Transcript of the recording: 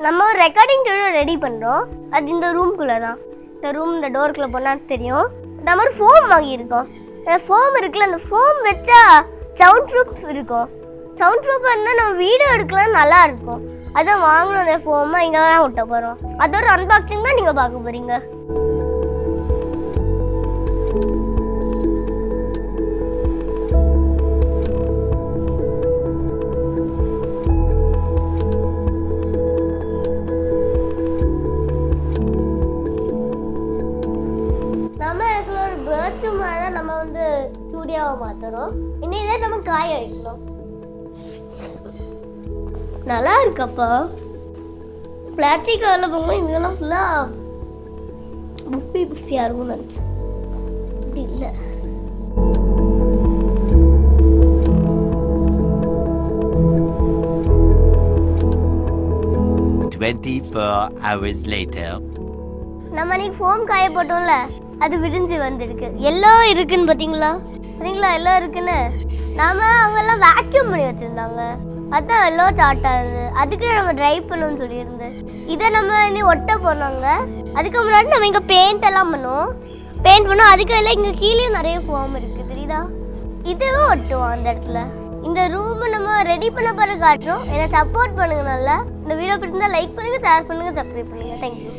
நம்ம ஒரு recording table ready பண்ணுறோம். அது இந்த ரூம்குள்ளே தான். இந்த டோருக்குள்ளே போனால் தெரியும். நம்ம ஒரு ஃபோம் வாங்கியிருக்கோம். அந்த ஃபோம் இருக்குல்ல, அந்த ஃபோம் வச்சா சவுண்ட் ப்ரூஃப் இருக்கும். சவுண்ட் ப்ரூஃப் இருந்தால் நம்ம வீடியோ எடுக்கலாம், நல்லா இருக்கும். அதான் வாங்கணும். அந்த ஃபோமை இங்கே தான் விட்ட போகிறோம். அதோட அன்பாக்சிங் தான் நீங்கள் பார்க்க போகிறீங்க. நம்ம வந்து ஸ்டூடியோவை மாற்றுறோம். இன்னும் நம்ம காய வைக்கணும். நல்லா இருக்கப்பா. பிளாஸ்டிக் கவரில் போகும்போது இதெல்லாம் ஃபுல்லாக புஃபியாக இருக்கும்னு நினச்சேன். அப்படி இல்லை. நம்ம இன்னைக்கு ஃபோம் காய போட்டோம்ல, அது விரிஞ்சு வந்துருக்கு. எல்லாம் இருக்குன்னு பார்த்தீங்களா? எல்லாம் இருக்குன்னு. நாம அவங்கெல்லாம் வேக்யூம் பண்ணி வச்சுருந்தாங்க. அதான் எல்லாம் சாட்டாக இருந்தது. அதுக்கு நம்ம ட்ரை பண்ணணும்னு சொல்லியிருந்தேன். இதை நம்ம இனி ஒட்ட போனோங்க. அதுக்கு முன்னாடி நம்ம இங்கே பெயிண்ட் எல்லாம் பண்ணுவோம். பெயிண்ட் பண்ணோம். அதுக்கு எல்லாம் இங்கே கீழே நிறைய ஃபோம் இருக்குது, தெரியுதா? இதுவும் ஒட்டுவோம் அந்த இடத்துல. இந்த ரூமை நம்ம ரெடி பண்ண பிறகு காட்டுறோம். என்னை சப்போர்ட் பண்ணுங்க நல்லா. இந்த வீடியோ பிடிச்சிருந்தா லைக் பண்ணுங்கள், ஷேர் பண்ணுங்கள், சப்ஸ்கிரைப் பண்ணுங்கள். தேங்க்யூ.